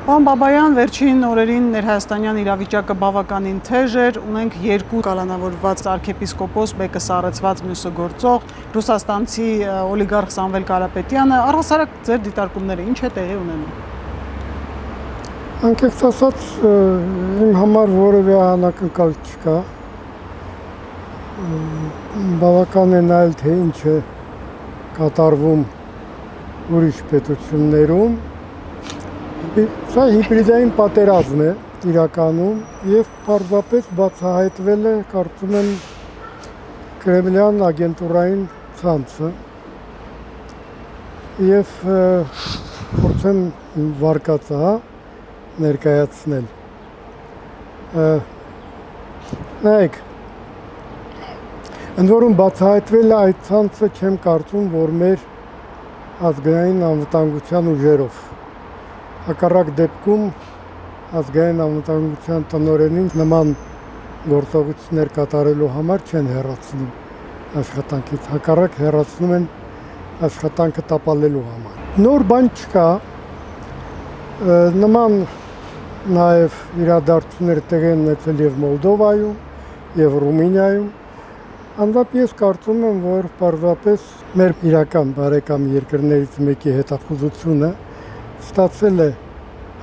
Պարոն Բաբայան, վերջին օրերին ներհայաստանյան իրավիճակը բավականին թեժ էր, ունենք երկու կալանավորված արքեպիսկոպոս, մեկը սառեցված, մյուսը գործող, ռուսաստանցի օլիգարխ Սամվել Կարապետյանը, առհասարակ ձեր դիտարկումները ինչ է տեղի ունենում։ Անկեղծ ասած, իմ համար որևէ անակնկալ չկա, բավական է նայել, թե ինչ է կատարվում ուրիշ պետություններում, սա հիբրիդային պատերազմ է իրականում և պարզապես բացահայտվել է, կարծում եմ, կրեմլյան ագենտուրային ցանցը և փորձեմ վարկածը ներկայացնել։ Նայեք, ընդ որում բացահայտվել է այդ ցանցը չեմ կարծում, որ մեր ազգային անվտանգության ուժերով։ Հակառակ դեպքում ազգային անվտանգության տնօրենին նման գործողություններ կատարելու համար չեն հեռացնում աշխատանքից, հակառակ հեռացնում են աշխատանքը տապալելու համար։ Նոր բան չկա, նման նաև իրադարձություններ տեղի են ունեցել և Մոլդովայում, և Ռումինիայում, անձամբ ես կարծում եմ, որ պարզապես մեր իրական բարեկամ երկրներից մեկի հետախուզությունը ստացել է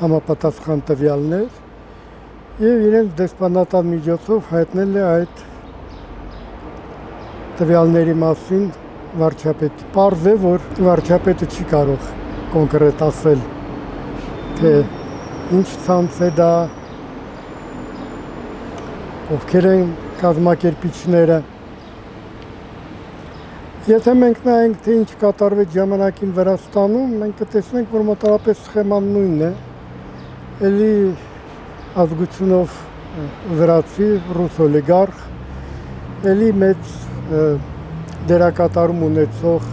համապատասխան տվյալներ և իրենց դեսպանատան միջոցով հայտնել է այդ տվյալների մասին վարչապետին։ Պարզ է, որ վարչապետը չի կարող կոնկրետ ասել, թե ինչ ցանց է դա, ովքեր են կազմակերպիչները։ Եթե մենք նայենք, թե ինչ կատարվեց ժամանակին Վրաստանում, մենք կտեսնենք, որ մոտավորապես սխեման նույնն է, էլի ազգությունով վրացի, ռուս օլիգարխ, էլի մեծ դերակատարում ունեցող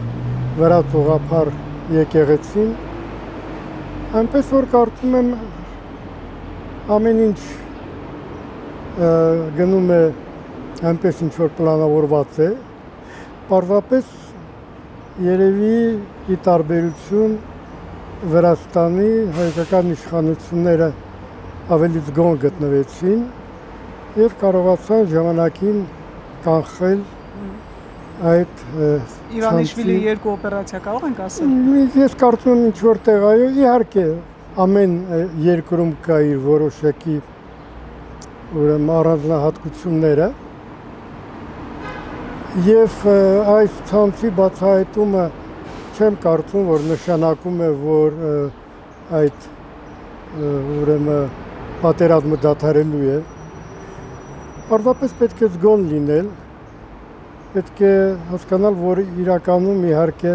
վրաց ուղղափառ եկեղեցին, այնպես որ կարծում եմ ամեն ինչ գնում է այնպես ինչ որ պլանավորված է, պարզապես երևի ի տարբերություն Վրաստանի հայկական իշխանությունները ավելի զգոն գտնվեցին և կարողացան ժամանակին կանխել այդ Իվանիշվիլի երկու օպերացիա կարող ենք ասել։ Ես կարծում եմ ինչ որտեղ այո, իհարկե ամեն երկրում կա իր որոշակի առանձնահատկությունները և այս ցանցի բացահայտումը չեմ կարծում, որ նշանակում է, որ այդ պատերազմը դադարելու է։ Պարզապես պետք է զգոն լինել, պետք է հասկանալ, որ իրականում իհարկե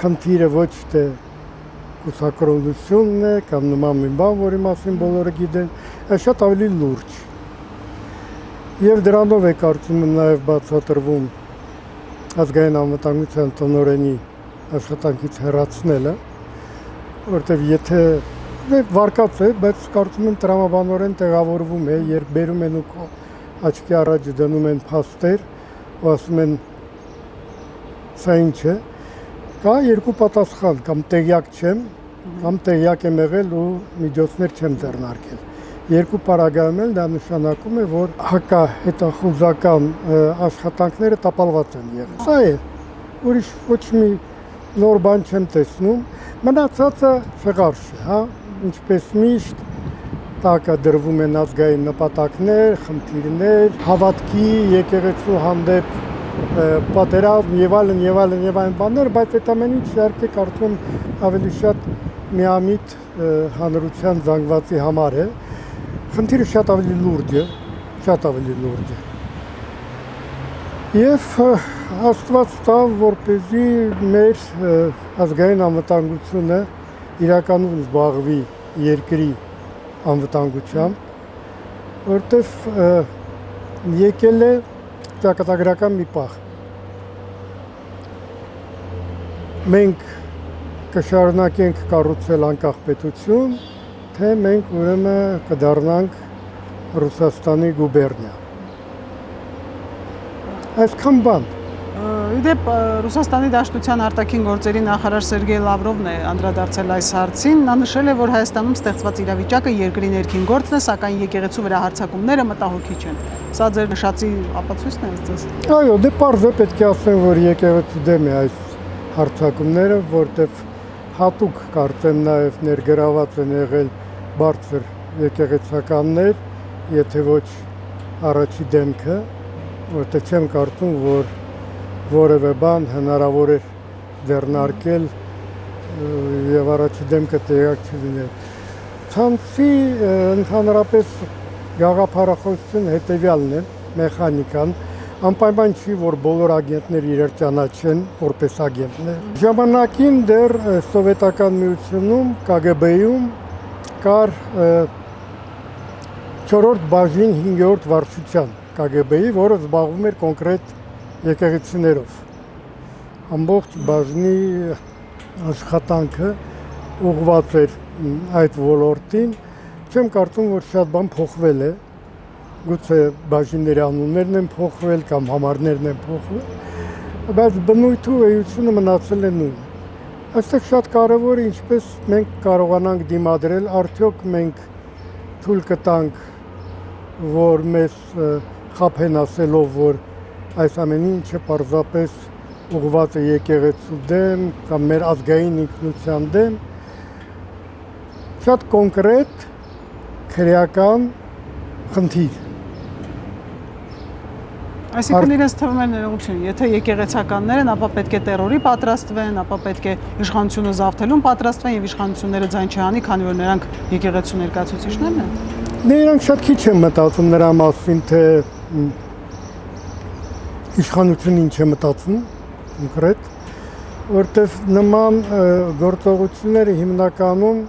խնդիրը ոչ թե կուսակրոնությունն է կամ նման մի բան, որի մասին բոլորը գիտեն, այլ շատ ավելի լուրջ։ Եվ դրանով է կարծում եմ նաև բացատրվում ազգային անվտանգության տնօրենի աշխատանքից հեռացնելը, որտեղ եթե վարկած է, բայց կարծում եմ տրամաբանորեն տեղավորվում է, երբ բերում են ու աչքի առաջ դնում են փաստեր ու ասում են սա ինչ է, կա երկու պատասխան, կամ տեղյակ չեմ, կամ տեղյակ եմ եղել ու միջոցներ չեմ ձեռնարկել։ Երկու պարագայում էլ դա նշանակում է, որ հակահետախուզական աշխատանքները տապալված են եղել։ Սա է, ուրիշ ոչ մի նոր բան չեմ տեսնում, մնացածը շղարշ է, ինչպես միշտ տակը դրվում են ազգային նպատակներ, խնդիրներ, հավատքի, եկեղեցու հանդեպ պատերազմ եւ այլն բաներ, բայց այդ ամեն ինչ իհարկե կարծում ավելի շատ միամիտ հանրության զանգվածի համար է։ Խնդիրը շատ ավելի լուրջ է։ Եվ Աստված տա, որպեսզի մեր ազգային անվտանգությունը իրականում զբաղվի երկրի անվտանգությամբ, որտեղ եկել է ճակատագրական մի պահ։ Մենք կշարունակենք կառուցել անկախ պետություն, թե մենք ուրեմն կդառնանք Ռուսաստանի գուբերնիա։ Այսքան բան։ Իդեպ Ռուսաստանի Դաշնության արտաքին գործերի նախարար Սերգեյ Լավրովն է անդրադարձել այս հարցին, նա նշել է, որ Հայաստանում ստեղծված իրավիճակը երկրի ներքին գործն է, սակայն եկեղեցու վրա հարձակումները մտահոգիչ են։ Սա ձեր նշածի ապացույցն է ձեզ։ Այո, դե պարզ է պետք է ասեմ, որ եկեղեցու դեմ է այս հարձակումները, որտեղ հատուկ կարծեմ նաև ներգրաված են եղել բարձր եկեղեցականներ, եթե ոչ առաջի դեմքը, որտեղ չեմ կարծում, որ որևէ բան հնարավոր է ձեռնարկել եւ առաջի դեմքը տեղակ չլիներ։ Ցանցի ընդհանրապես գաղափարախոսությունը հետեւյալն է, մեխանիկան, անպայման չի, որ բոլոր ագենտները իրար ճանաչեն որպես ագենտներ։ Ժամանակին դեռ Սովետական միությունում, KGB-ում կար 4-րդ բաժին 5-րդ վարչության KGB-ի, որը զբաղվում էր կոնկրետ եկեղեցիներով։ Ամբողջ բաժնի աշխատանքը ուղղված էր այդ ոլորտին, չեմ կարծում, որ շատ բան փոխվել է, գուցե բաժինների անուններն են փոխվել կամ համարներն են փոխվել, բայց բնույթը ու էությունը մնացել է նույնը։ Այստեղ շատ կարևոր է ինչպես մենք կարողանանք դիմադրել, արդյոք մենք թույլ կտանք, որ մեզ խաբեն ասելով, որ այս ամեն ինչը պարզապես ուղղված է եկեղեցու դեմ կամ մեր ազգային ինքնության դեմ, շատ կոնկրետ քրեական խնդիր։ Այսինքն իրենց թվում է ներողություն, եթե եկեղեցականներ են, ապա պետք է տերորի պատրաստվեն, ապա պետք է իշխանությունը զավթելուն պատրաստվեն եւ իշխանությունները ձայն չհանի, քանի որ նրանք եկեղեցու ներկայացուցիչներն են։ Նրանք շատ քիչ են մտածում նրա մասին, թե իշխանությունը ինչ է մտածում կոնկրետ, որտեղ նման գործողությունները հիմնականում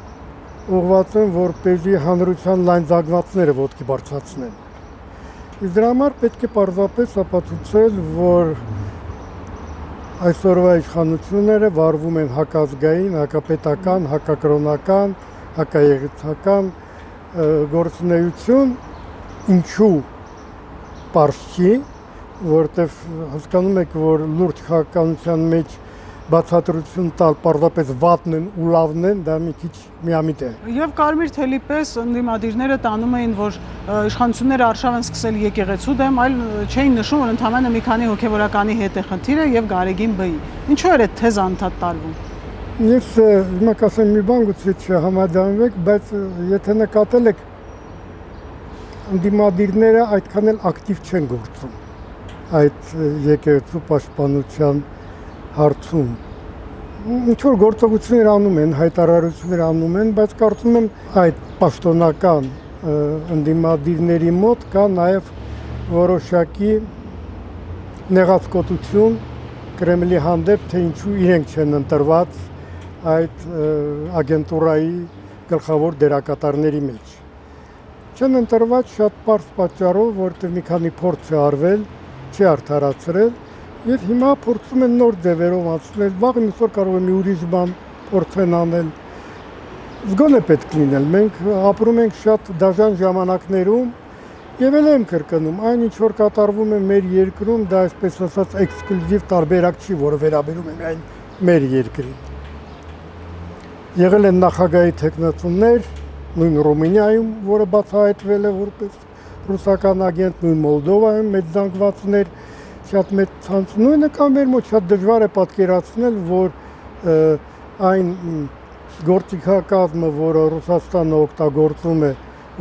ուղղված են, որպեսզի հանրության լայն զանգվածները ոտքի բարձրացնեն։ Իսկ դրա համար պետք է պարզապես ապացուցել, որ այսօրվա իշխանությունները վարվում են հակազգային, հակապետական, հակակրոնական, հակաեղեցական գործունեություն, ինչու պարզ չի, որտեղ հասկանում եք, որ լուրջ քաղաքականության մեջ բացատրություն տալ պարզապես վատն են ու լավն են, դա մի քիչ միամիտ է։ Եվ կարմիր թելի պես ընդդիմադիրները տանում էին, որ իշխանությունները արշավ են սկսել եկեղեցու դեմ, այլ չէին նշում, որ ընդհանրապես մի քանի հոգևորականի հետ է խնդիրը եւ Գարեգին Բ-ի։ Ինչու էր այդ թեզը անդադ տարվում։ Ես հիմա կասեմ մի բան, գուցե չհամաձայնվեք, բայց եթե նկատել եք, ընդդիմադիրները այդքան էլ ակտիվ չեն գործում այդ եկեղեցու պաշտպանության հարցում։ Ինչ-որ գործողություններ անում են, հայտարարություններ անում են, բայց կարծում եմ այդ պաշտոնական ընդդիմադիրների մոտ կա նաև որոշակի նեղացկոտություն Կրեմլի հանդեպ, թե ինչու իրենք չեն ընտրված այդ ագենտուրայի գլխավոր դերակատարների մեջ։ Չեն ընտրված շատ պարզ պատճառով, որտեղ մի քանի փորձ է արվել, չի արդարացրել, եւ հիմա փորձում են նոր ձևերով անցնել, վաղ այսօր կարող է մի ուրիշ բան փորձեն անել։ Զգոն է պետք լինել, մենք ապրում ենք շատ դաժան ժամանակներում եւ էլ եմ կրկնում, այն ինչ որ կատարվում է մեր երկրում, դա այսպես ասած էքսկլյուզիվ տարբերակ չի, որը վերաբերում է միայն մեր երկրին։ Եղել են նախագահի թեկնածուներ, նույն Ռումինիայում, որը բացահայտվել է որպես ռուսական ագենտ, նույն Մոլդովայում մեծ զանգվածներ, շատ մեծ ցանց, նույնը կամ մեր մոտ շատ դժվար է պատկերացնել, որ այն գործիքակազմը, որը Ռուսաստանը օգտագործում է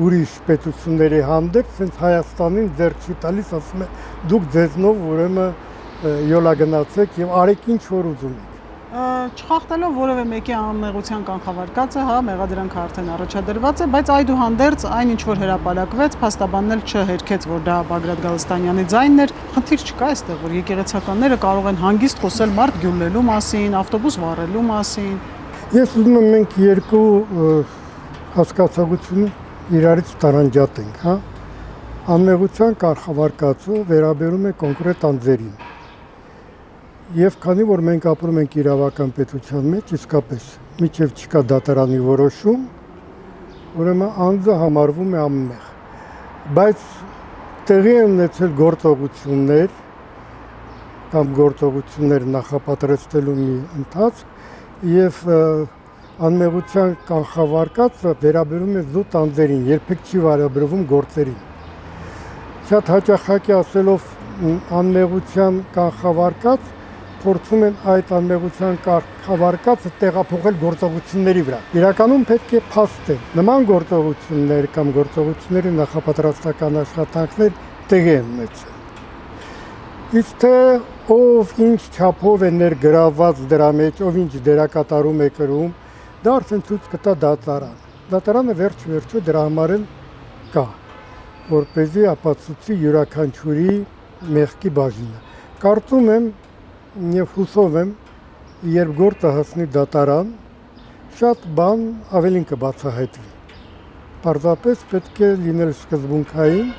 ուրիշ պետությունների հանդեպ, ցենց Հայաստանին ձեռք չի տալիս, ասում է դուք ձեզնով ուրեմն յոլա գնացեք եւ արեք ինչ որ ուզում եք։ Չխախտելով որևէ մեկի անմեղության կանխավարկածը, հա, մեղադրանքը արդեն առաջադրված է, բայց այդուհանդերձ այն ինչ որ հրապարակվեց, փաստաբաննել չհերքեց, որ դա Բագրատ Գալստանյանի ձայնն էր, խնդիր չկա այստեղ, որ եկեղեցականները կարող են հանգիստ խոսել մարդ գյուլելու մասին, ավտոբուս վառելու մասին։ Ես ուզում եմ մենք երկու հասկացողություն իրարից տարանջատենք, հա։ Անմեղության կանխավարկածը վերաբերում է կոնկրետ անձերին։ Եվ քանի որ մենք ապրում ենք իրավական պետության մեջ, իսկապես միջև չկա դատարանի որոշում, ուրեմն անձը համարվում է անմեղ։ Բայց տեղի են ունեցել գործողություններ, կամ գործողություններ նախապատրաստելու մի ընթացք եւ անմեղության կանխավարկածը վերաբերում է զուտ անձերին, երբեք չի վերաբերվում գործերին։ Շատ հաճախակի ասելով անմեղության կանխավարկած փորձում են այդ անմեղության կանխավարկածը տեղափոխել գործողությունների վրա։ Իրականում պետք է փաստել նման գործողություններ կամ գործողությունների նախապատրաստական աշխատանքներ տեղի են ունեցել։ Իսկ թե ով ինչ չափով է ներգրավված դրա մեջ, ով ինչ դերակատարում է կրում, դա արդեն ցույց կտա դատարանը։ Դատարանը վերջ-վերջո դրա համար էլ կա, որպեսզի ապացուցի յուրաքանչյուրի մեղքի բաժինը։ Կարծում եմ եւ հուսով եմ, երբ գործը հասնի դատարան, շատ բան ավելին կբացահայտվի։ Պարզապես պետք է լինել սկզբունքային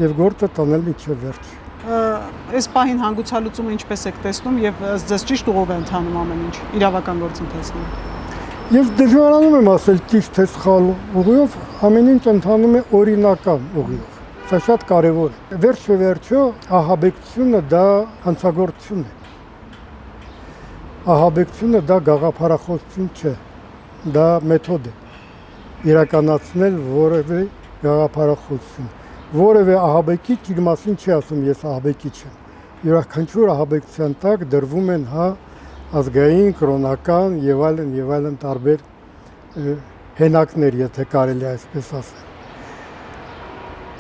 եւ գործը տանել մինչեւ վերջ։ Այս պահին հանգուցալուծումը ինչպես եք տեսնում եւ ձեզ ճիշտ ուղով է ընթանում ամեն ինչ իրավական գործընթացում։ Ես դժվարանում եմ ասել ճիշտ է սխալ ուղիով, ամեն ինչ ընթանում է օրինական ուղիով։ Սա շատ կարևոր է։ Վերջո ահաբեկչությունը դա հանցագործություն է։ Ահաբեկչությունը դա գաղափարախոսություն չէ, դա մեթոդ է իրականացնել որևէ գաղափարախոսություն։ Որևէ ահաբեկիչ իր մասին չի ասում ես ահաբեկիչ եմ։ Յուրաքանչյուր ահաբեկության տակ դրվում են ազգային, կրոնական եւ այլն տարբեր հենակներ, եթե կարելի այսպես ասել։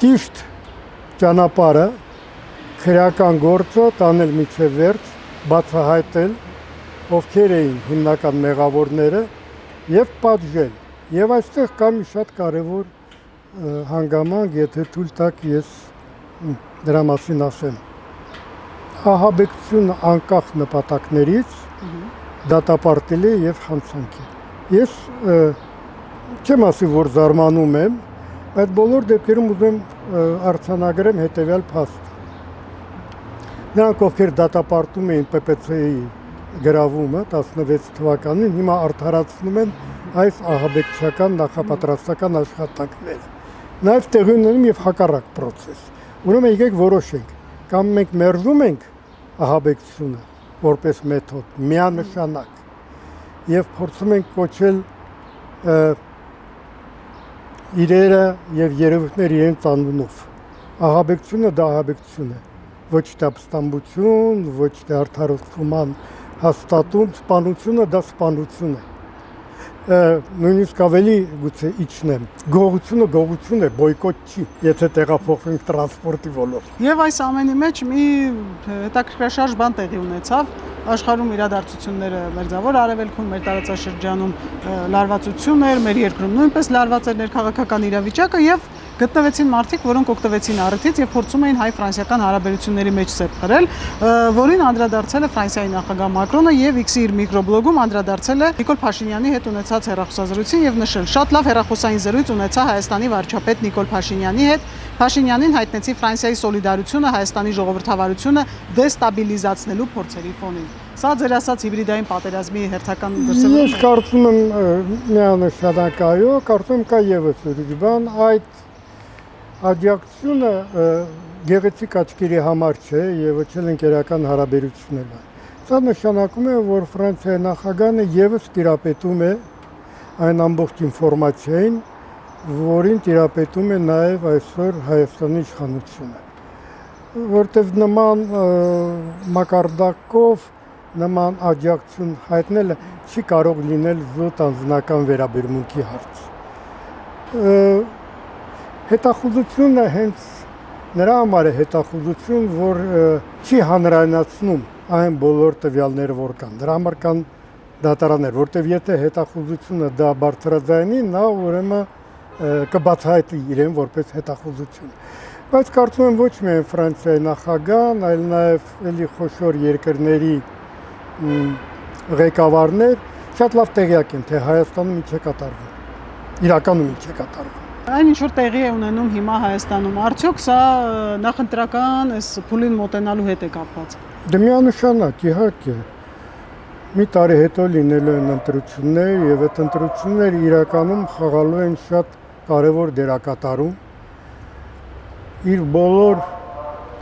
Ճիշտ ճանապարհը քրեական գործը տանել միջև վերջ, բացահայտել ովքեր էին հիմնական մեղավորները եւ պատժել։ Եվ այստեղ կա մի շատ կարևոր հանգամանք, եթե թույլ տաք ես դրա մասին ասեմ։ Ահաբեկությունը անկախ նպատակներից դատապարտելի է եւ հանցանքի։ Ես չեմ ասի, որ զարմանում եմ, բայց բոլոր դեպքերում ուզում արձանագրեմ հետեւյալ փաստ։ Նրանք, ովքեր դատապարտում էին ՊՊՑ-ի գրավումը 16 թվականին, հիմա արդարացնում են այս ահաբեկչական նախապատրաստական աշխատանքները։ Նաև տեղի ունենում եւ հակառակ process։ Ուրեմն եկեք որոշենք, կամ մենք մերժում ենք ահաբեկչությունը որպես մեթոդ, միանշանակ, եւ փորձում ենք կոչել իրերը եւ երևույթները իրենց անունով։ Ահաբեկչությունը դա ահաբեկչություն է, ոչ թե ապստամբություն, ոչ թե արդարացման հաստատում, սպանությունը դա սպանություն է։ Նույնիսկ ավելի գուցե իջնեմ, գողություն է, բոյկոտ չի, եթե տեղափոխվենք տրանսպորտի ոլորտ։ Եվ այս ամենի մեջ մի հետաքրքրաշարժ բան տեղի ունեցավ, աշխարհում իրադարձությունները մերձավոր արևելքում, մեր տարածաշրջանում լարվածություն էր, մեր երկրում նույնպես լարված էր ներքաղաքական իրավիճակը եւ գտնվեցին մարդիկ, որոնք օգտվեցին առիթից եւ փորձում էին հայ-ֆրանսիական հարաբերությունների մեջ սեպ խրել, որին անդրադարձել է Ֆրանսիայի նախագահ Մակրոնը եւ X-ի իր միկրոբլոգում անդրադարձել է Նիկոլ Փաշինյանի հետ ունեցած հեռախոսազրույցին եւ նշել. շատ լավ հեռախոսային զրույց ունեցա Հայաստանի վարչապետ Նիկոլ Փաշինյանի հետ։ Փաշինյանին հայտնեցի Ֆրանսիայի սոլիդարությունը Հայաստանի ժողովրդավարությունը դեստաբիլիզացնելու փորձերի ֆոնին։ Սա ձեր ասած հիբրիդային պատերազմի հերթական դրսևորումն է։ Ես կարծում եմ միանշանակ այո, կարծում եմ կա եւս ուրիշ բան, այդ աջակցությունը գեղեցիկ աչքերի համար չէ եւ ոչ էլ ընկերական հարաբերություններ։ Սա նշանակում է, որ Ֆրանսիայի նախագահը եւս տիրապետում է այն ամբողջ ինֆորմացիային, որին տիրապետում է նաեւ այսօր Հայաստանի իշխանությունը, որտեղ նման մակարդակով նման աջակցություն հայտնելը չի կարող լինել զուտ անձնական վերաբերմունքի հարց։ Հետախուզությունը հենց նրա համար է հետախուզություն, որ չի հանրայնացնում այն բոլոր տվյալները, որ կան։ Դրա համար կան դատարաններ, որտեղ եթե հետախուզությունը դա բարձրաձայնի, նա ուրեմն կբացահայտի իրեն որպես հետախուզություն։ Բայց կարծում եմ ոչ միայն Ֆրանսիայի նախագահն, այլ նաև էլի խոշոր երկրների ղեկավարներ շատ լավ տեղյակ են, թե Հայաստանում ինչ է կատարվում։ Իրականում ինչ է կատարվում։ Այն ինչ որ տեղի է ունենում հիմա Հայաստանում, արդյոք սա նախընտրական այս փուլին մոտենալու հետ է կապված։ Դե միանշանակ, իհարկե։ Մի տարի հետո լինելու են ընտրություններ եւ այդ ընտրությունները իրականում խաղալու են շատ կարևոր դերակատարում իր բոլոր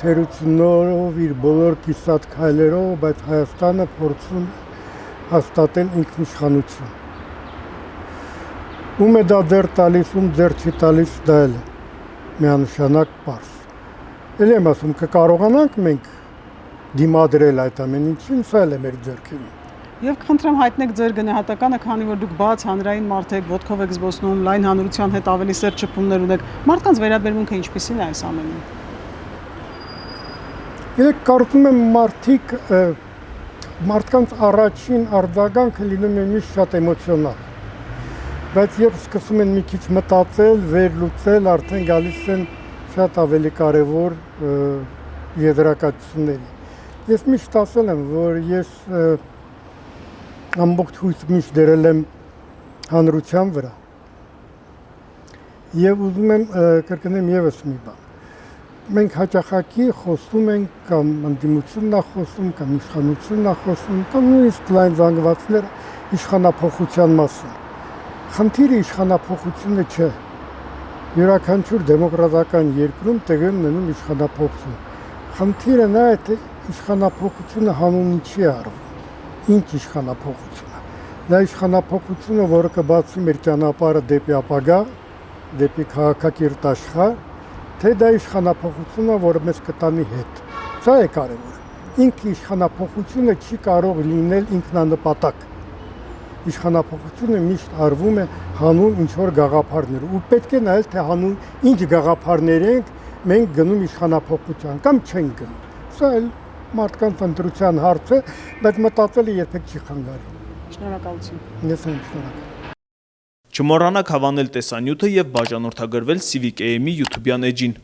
թերություններով, իր բոլոր կիսատ քայլերով, բայց Հայաստանը փորձում է հաստատել ինքնիշխանություն։ Ում է դա ձեռ տալիս, ում ձեռ չի տալիս, դա էլ է միանշանակ պարզ։ Էլ եմ ասում, կկարողանանք մենք դիմադրել այդ ամեն ինչին, սա էլ է մեր ձեռքերում։ Եվ կխնդրեմ հայտնեք ձեր գնահատականը, քանի որ դուք բաց հանրային մարդ եք, ոտքով եք զբոսնում, լայն հանրության հետ ավելի սերտ շփումներ ունեք, մարդկանց վերաբերմունքը ինչպիսին է այս ամենին։ Երեք կարծում եմ մարդկանց առաջին արձագանքը լինում է միշտ շատ էմոցիոնալ, բայց երբ սկսում են մի քիչ մտածել, վերլուծել, արդեն գալիս են շատ ավելի կարևոր եզրակացությունների։ Ես միշտ ասել եմ, որ ես ամբողջ հույս միշտ դրել եմ հանրության վրա եւ ուզում եմ կրկնեմ եւս մի բան։ Մենք հաճախակի խոսում ենք կամ ընդդիմությունն է խոսում, կամ իշխանությունն է խոսում, կամ նույնիսկ լայն զանգվածները իշխանափոխության մասին։ Խնդիրը իշխանափոխությունը չէ։ Յուրաքանչյուր դեմոկրատական երկրում տեղի ունենում իշխանափոխություն։ Խնդիրը նա է, թե իշխանափոխությունը հանուն ինչի է արվում։ Ինչ իշխանափոխությունը։ Դա իշխանափոխությունը, որը կբացի մեր ճանապարհը դեպի ապագա, դեպի քաղաքակիրթ աշխարհ, թե դա իշխանափոխությունը, որը մեզ կտանի հետ։ Սա է կարևորը։ Ինքը իշխանափոխությունը չի կարող լինել ինքնանպատակ։ Իշխանափոխությունը միշտ արվում է հանուն ինչ-որ գաղափարներ։ Ու պետք է նայել, թե հանուն ինչ գաղափարներ ենք մենք գնում իշխանափոխության կամ չենք գնում։ Սա էլ մարդկանց ընտրության հարց է, բայց մտածելը երբեք չի խանգարի։ Շնորհակալություն։ Ես եմ շնորհակալ։ Չմոռանաք հավանել տեսանյութը եւ բաժանորդագրվել Civic AM-ի YouTube-յան էջին։